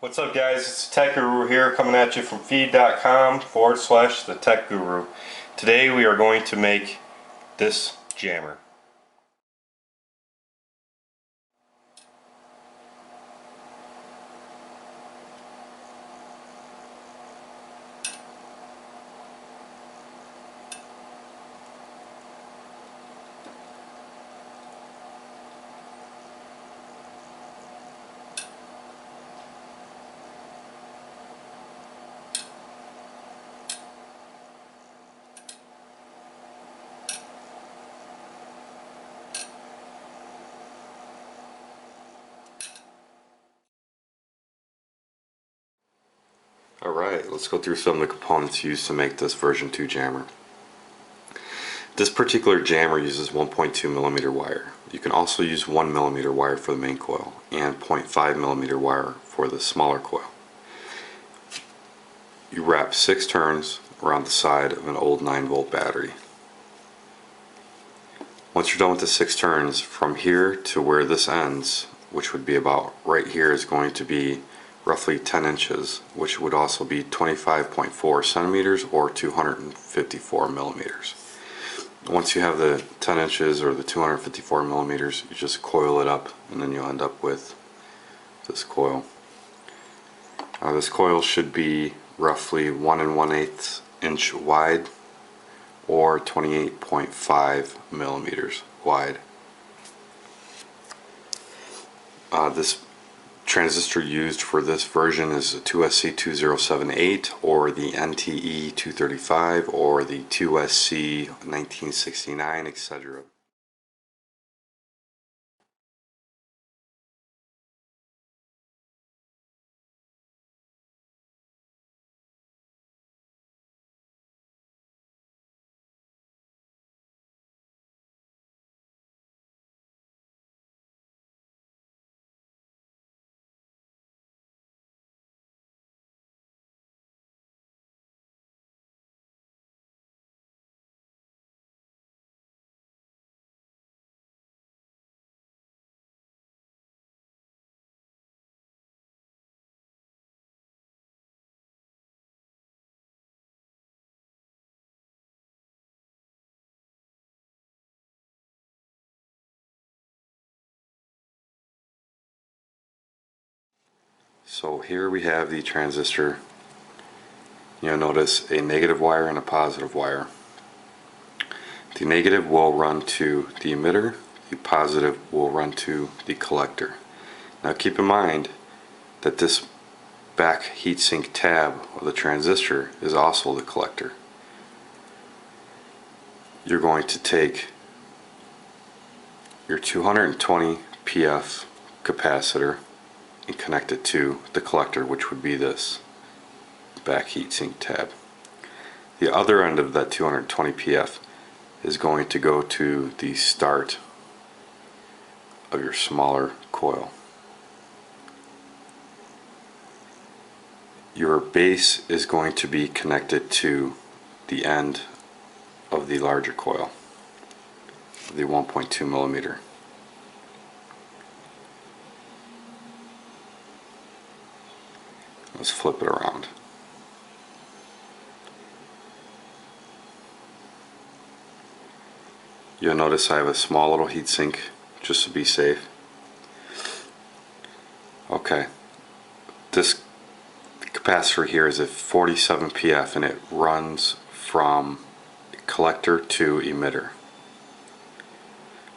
What's up guys, it's the Tech Guru here coming at you from feed.com/the Tech Guru. Today we are going to make this jammer. Alright, let's go through some of the components used to make this version 2 jammer. This particular jammer uses 1.2mm wire. You can also use 1mm wire for the main coil and 0.5mm wire for the smaller coil. You wrap 6 turns around the side of an old 9-volt battery. Once you're done with the 6 turns, from here to where this ends, which would be about right here, is going to be roughly 10 inches, which would also be 25.4 centimeters or 254 millimeters. Once you have the 10 inches or the 254 millimeters, you just coil it up and then you'll end up with this coil. This coil should be roughly 1 1/8 inch wide or 28.5 millimeters wide. This transistor used for this version is a 2SC2078 or the NTE235 or the 2SC1969, etc. So here we have the transistor. You'll notice a negative wire and a positive wire. The negative will run to the emitter, the positive will run to the collector. Now keep in mind that this back heatsink tab of the transistor is also the collector. You're going to take your 220 PF capacitor and connect it to the collector, which would be this back heatsink tab. The other end of that 220 PF is going to go to the start of your smaller coil. Your base is going to be connected to the end of the larger coil, the 1.2mm. Let's flip it around. You'll notice I have a small little heatsink just to be safe. Okay, this capacitor here is at 47 PF and it runs from collector to emitter.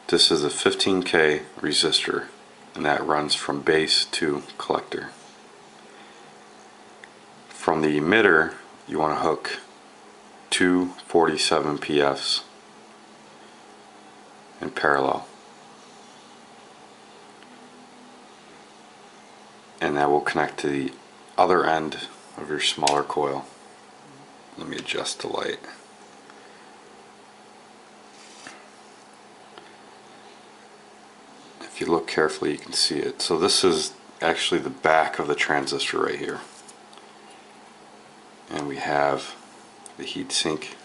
This is a 15K resistor and that runs from base to collector. From the emitter, you want to hook two 47 PFs in parallel, and that will connect to the other end of your smaller coil. Let me adjust the light. If you look carefully, you can see it. So this is actually the back of the transistor right here. And we have the heatsink.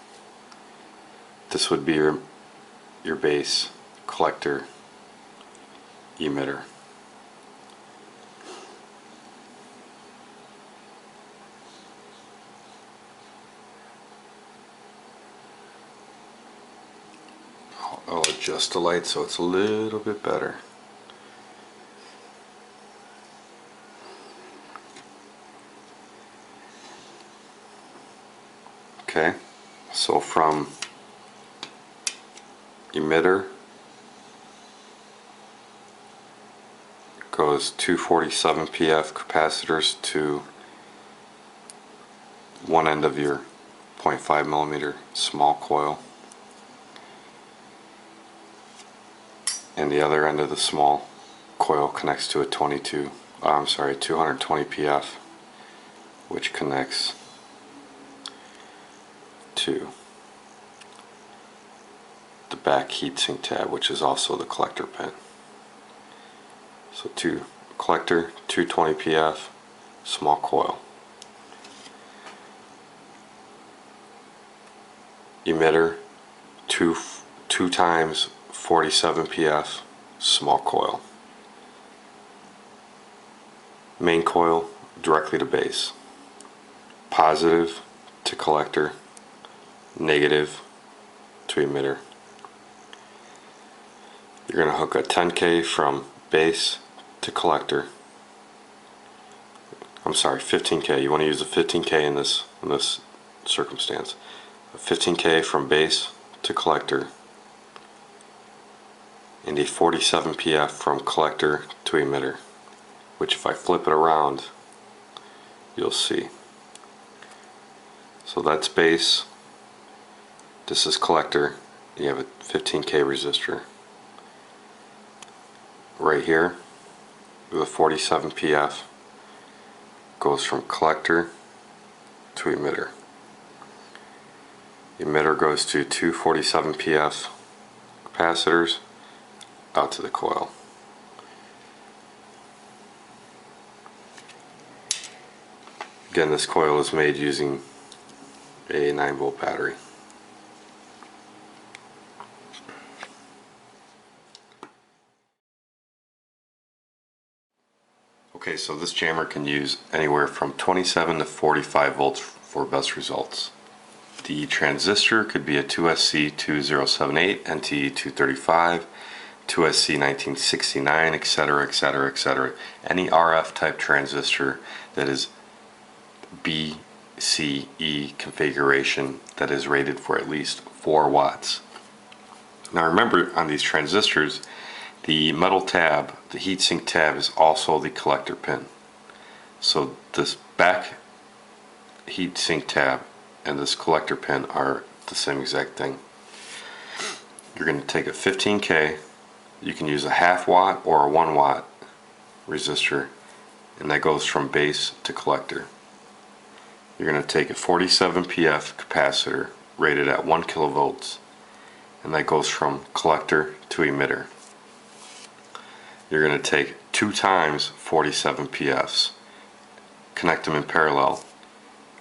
This would be your base, collector, emitter. adjust the light so it's a little bit better. Okay, so from emitter goes 247 PF capacitors to one end of your 0.5 millimeter small coil, and the other end of the small coil connects to a 220 PF, which connects to the back heatsink tab, which is also the collector pin. So collector, 220 PF, small coil. Emitter, two times 47 PF, small coil. Main coil directly to base. Positive to collector, negative to emitter. You're going to hook a 10K from base to collector. I'm sorry, 15K. You want to use a 15K in this circumstance. A 15K from base to collector, and a 47 PF from collector to emitter, which if I flip it around, you'll see. So that's base, this is collector, you have a 15K resistor. Right here, the 47 PF goes from collector to emitter. Emitter goes to 247 PF capacitors out to the coil. Again, this coil is made using a 9-volt battery. Okay, so this jammer can use anywhere from 27 to 45 volts for best results. The transistor could be a 2SC2078, NT235, 2SC1969, etc., etc., etc. Any RF type transistor that is BCE configuration that is rated for at least 4 watts. Now remember, on these transistors, the metal tab, the heatsink tab, is also the collector pin. So this back heatsink tab and this collector pin are the same exact thing. You're going to take a 15K, you can use a half watt or a 1 watt resistor, and that goes from base to collector. You're going to take a 47 PF capacitor rated at 1 kilovolts, and that goes from collector to emitter. You're going to take 2 times 47 PFs, connect them in parallel,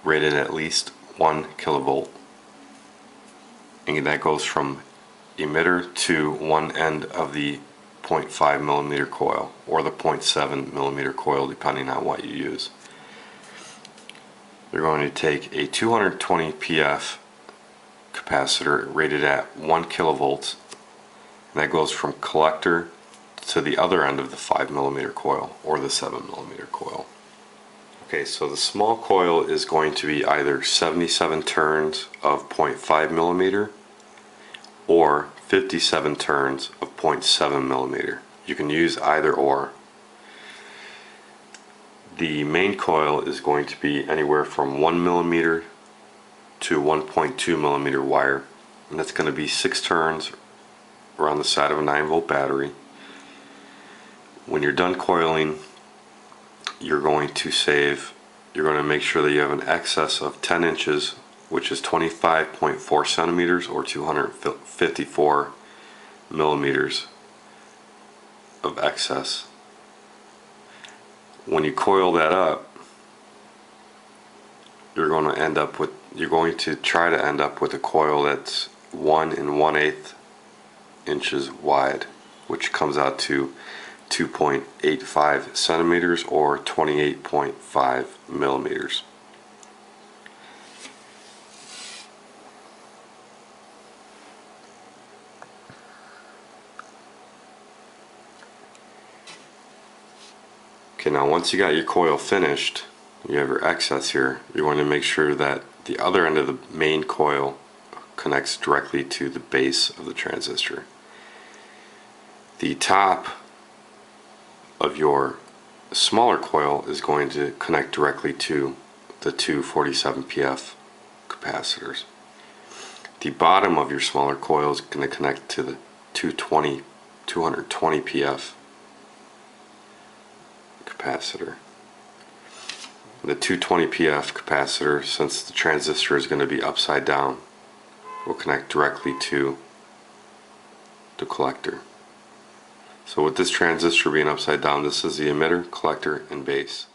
rated at least 1 kilovolt, and that goes from emitter to one end of the 0.5 millimeter coil or the 0.7 millimeter coil, depending on what you use. You're going to take a 220 PF capacitor rated at 1 kilovolts, and that goes from collector to the other end of the 5 millimeter coil or the 7 millimeter coil. Okay, so the small coil is going to be either 77 turns of 0.5 millimeter or 57 turns of 0.7 millimeter. You can use either or. The main coil is going to be anywhere from 1 millimeter to 1.2 millimeter wire, and that's going to be 6 turns around the side of a 9-volt battery. When you're done coiling, you're going to make sure that you have an excess of 10 inches, which is 25.4 centimeters or 254 millimeters of excess. When you coil that up, you're going to try to end up with a coil that's 1 1/8 inches wide, which comes out to 2.85 centimeters or 28.5 millimeters. Okay, now once you got your coil finished, you have your excess here, you want to make sure that the other end of the main coil connects directly to the base of the transistor. The top of your smaller coil is going to connect directly to the two 47 pf capacitors. The bottom of your smaller coil is going to connect to the 220 pf capacitor. The 220 pf capacitor, since the transistor is going to be upside down, will connect directly to the collector. So with this transistor being upside down, this is the emitter, collector, and base.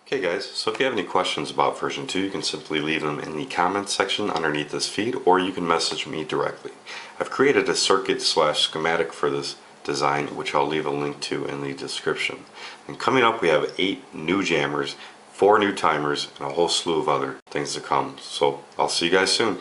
Okay guys, so if you have any questions about version 2, you can simply leave them in the comments section underneath this feed, or you can message me directly. I've created a circuit/schematic for this design, which I'll leave a link to in the description. And coming up, we have 8 new jammers, 4 new timers, and a whole slew of other things to come. So I'll see you guys soon.